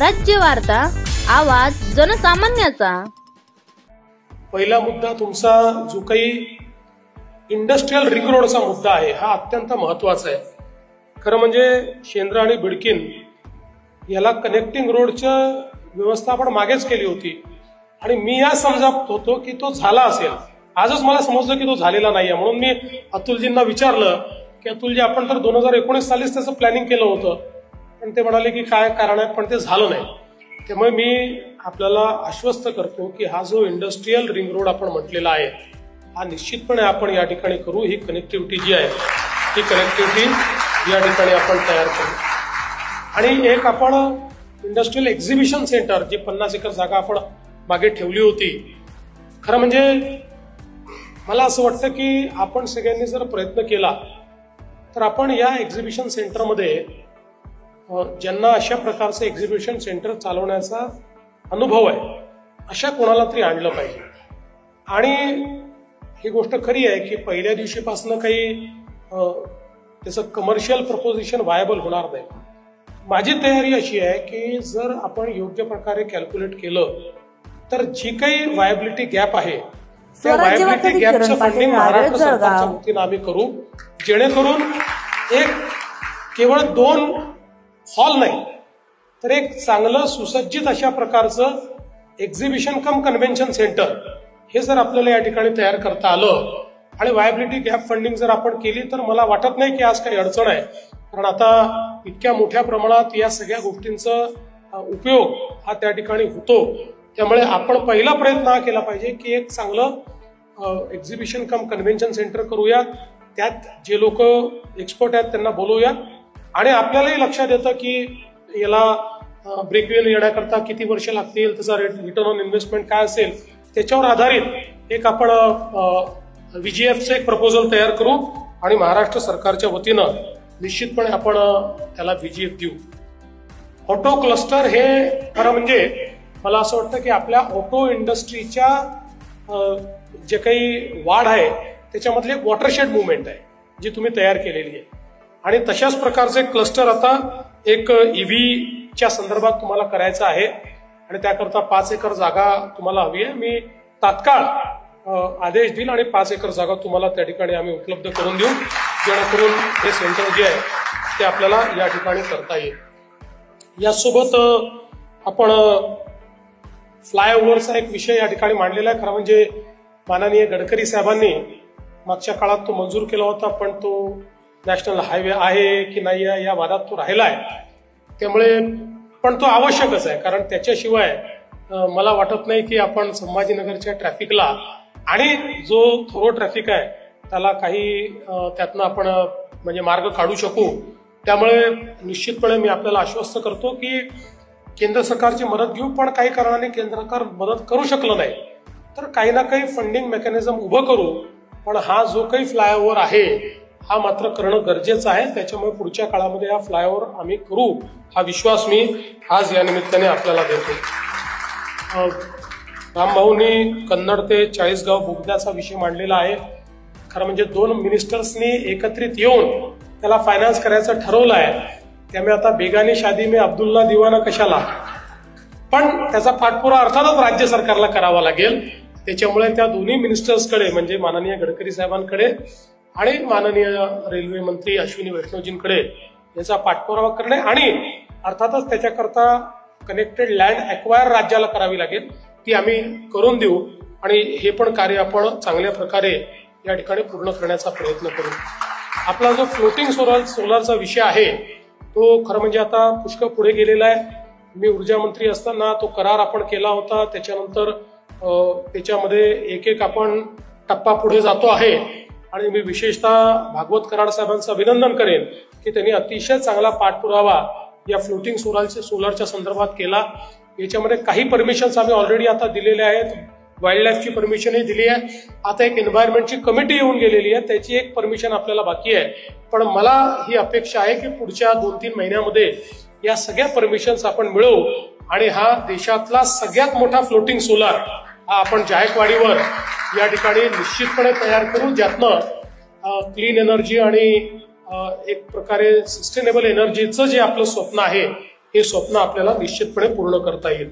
स्वराज्य वार्ता, आवाज जनसामान्याचा। पहिला मुद्दा तुमचा जो काही इंडस्ट्रियल रिंग रोडचा मुद्दा आहे हा अत्यंत महत्त्वाचा आहे। खरं म्हणजे शेंद्रा आणि बिडकीन याला कनेक्टिंग रोडचं व्यवस्था आपण मागेच केली होती आणि मी या समजत होतो की तो झाला असेल। आजच मला समजलं की तो झालेला नाहीये, म्हणून मी अतुलजींना विचारलं की अतुलजी आपण तर 2019 सालीच त्याचं प्लॅनिंग केलं होतं, पण ते म्हणाले की काय कारण आहे, पण ते झालं नाही। त्यामुळे मी आपल्याला आश्वस्त करतो की हा जो इंडस्ट्रियल रिंग रोड आपण म्हटलेला आहे हा निश्चितपणे आपण या ठिकाणी करू। ही कनेक्टिव्हिटी जी आहे ही कनेक्टिव्हिटी या ठिकाणी आपण तयार करू। आणि एक आपण इंडस्ट्रियल एक्झिबिशन सेंटर जी 50 एकर जागा आपण मागे ठेवली होती, खरं म्हणजे मला असं वाटतं की आपण सगळ्यांनी जर प्रयत्न केला तर आपण या एक्झिबिशन सेंटरमध्ये ज्यांना अशा प्रकारचं एक्झिबिशन सेंटर चालवण्याचा अनुभव आहे अशा कोणाला तरी आणलं पाहिजे। आणि ही गोष्ट खरी आहे की पहिल्या दिवशीपासून काही त्याचं कमर्शियल प्रपोजिशन व्हायबल होणार नाही। माझी तयारी अशी आहे की जर आपण योग्य प्रकारे कॅल्क्युलेट केलं तर जी काही व्हायबिलिटी गॅप आहे त्या व्हायबिलिटी गॅपचं फंडिंग महाराष्ट्र सरकारच्या वतीनं आम्ही करू, जेणेकरून एक केवळ 2 हॉल नाही तर एक चांगलं सुसज्जित अशा प्रकारचं एक्झिबिशन कम कन्व्हेन्शन सेंटर हे जर आपल्याला या ठिकाणी तयार करता आलं आणि व्हायबिलिटी गॅप फंडिंग जर आपण केली तर मला वाटत नाही की आज काही अडचण आहे, कारण आता इतक्या मोठ्या प्रमाणात या सगळ्या गोष्टींचा उपयोग हा त्या ठिकाणी होतो। त्यामुळे आपण पहिला प्रयत्न हा केला पाहिजे की एक चांगलं एक्झिबिशन कम कन्व्हेन्शन सेंटर करूयात, त्यात जे लोक एक्सपर्ट आहेत त्यांना बोलवूयात आणि आपल्यालाही लक्षात येतं की याला ब्रेक इव्हन येण्याकरता किती वर्ष लागतील, त्याचा रिटर्न ऑन इन्व्हेस्टमेंट काय असेल, त्याच्यावर आधारित एक आपण व्हीजीएफचं एक प्रपोजल तयार करू आणि महाराष्ट्र सरकारच्या वतीनं निश्चितपणे आपण त्याला व्हीजीएफ देऊ। ऑटो क्लस्टर हे खरं म्हणजे मला असं वाटतं की आपल्या ऑटो इंडस्ट्रीच्या जे काही वाढ आहे त्याच्यामधली एक वॉटरशेड मुवमेंट आहे जी तुम्ही तयार केलेली आहे आणि तशाच प्रकारचे एक क्लस्टर आता एक ईव्हीच्या संदर्भात तुम्हाला करायचं आहे आणि त्याकरता 5 एकर जागा तुम्हाला हवी आहे। मी तात्काळ आदेश देईल आणि 5 एकर जागा तुम्हाला त्या ठिकाणी आम्ही उपलब्ध करून देऊ, जेणेकरून हे सेंटर जे आहे ते आपल्याला या ठिकाणी करता येईल। यासोबत आपण फ्लायओव्हरचा एक विषय या ठिकाणी मांडलेला आहे। खरं म्हणजे माननीय गडकरी साहेबांनी मागच्या काळात तो मंजूर केला होता, पण तो नॅशनल हायवे आहे की नाही आहे या वादात तो राहिला आहे। त्यामुळे पण तो आवश्यकच आहे, कारण त्याच्याशिवाय मला वाटत नाही की आपण संभाजीनगरच्या ट्रॅफिकला आणि जो थोरो ट्रॅफिक आहे त्याला काही त्यातनं आपण म्हणजे मार्ग काढू शकू। त्यामुळे निश्चितपणे मी आपल्याला आश्वस्त करतो की केंद्र सरकारची मदत घेऊ, पण काही कारणाने केंद्र सरकार मदत करू शकलं नाही तर काही ना काही फंडिंग मेकॅनिझम उभं करू, पण हा जो काही फ्लायओव्हर आहे हा मात्र करणं गरजेचं आहे। त्याच्यामुळे पुढच्या काळामध्ये हा फ्लायओव्हर आम्ही करू हा विश्वास मी आज या निमित्ताने आपल्याला देतो। रामभाऊंनी कन्नड ते चाळीसगाव बोगद्याचा विषय मांडलेला आहे। खरं म्हणजे 2 मिनिस्टर्सनी एकत्रित येऊन त्याला फायनान्स करायचं ठरवलं आहे। त्यामुळे आता बेगानी शादी में अब्दुल्ला दिवाना कशाला, पण त्याचा पाठपुरावा अर्थातच राज्य सरकारला करावा लागेल। त्याच्यामुळे त्या दोन्ही मिनिस्टर्सकडे म्हणजे माननीय गडकरी साहेबांकडे आणि माननीय रेल्वे मंत्री अश्विनी वैष्णवजींकडे याचा पाठपुरावा करणे आणि अर्थातच त्याच्याकरता कनेक्टेड लँड ॲक्वायर राज्याला करावी लागेल, ती आम्ही करून देऊ आणि हे पण कार्य आपण चांगल्या प्रकारे या ठिकाणी पूर्ण करण्याचा प्रयत्न करू। आपला जो फ्लोटिंग सोलारचा विषय आहे तो खरं म्हणजे आता पुष्कळ पुढे गेलेला आहे। मी ऊर्जा मंत्री असताना तो करार आपण केला होता, त्याच्यानंतर त्याच्यामध्ये एक आपण टप्पा पुढे जातो आहे आणि मी विशेषतः भागवत कराड साहेबांचं अभिनंदन करेन की त्यांनी अतिशय चांगला पाठपुरावा या फ्लोटिंग सोलारच्या संदर्भात केला। याच्यामध्ये काही परमिशन्स आम्ही ऑलरेडी आता दिलेले आहेत, वाईल्ड लाईफची परमिशनही दिली आहे, आता एक एन्व्हायरमेंटची कमिटी येऊन गेलेली आहे, त्याची एक परमिशन आपल्याला बाकी आहे। पण मला ही अपेक्षा आहे की पुढच्या 2-3 महिन्यामध्ये या सगळ्या परमिशन्स आपण मिळवू आणि हा देशातला सगळ्यात मोठा फ्लोटिंग सोलार हा आपण जायकवाडीवर या ठिकाणी निश्चितपणे तयार करू, ज्यातनं क्लीन एनर्जी आणि एक प्रकारे सस्टेनेबल एनर्जीचं जे आपलं स्वप्न आहे हे स्वप्न आपल्याला निश्चितपणे पूर्ण करता येईल.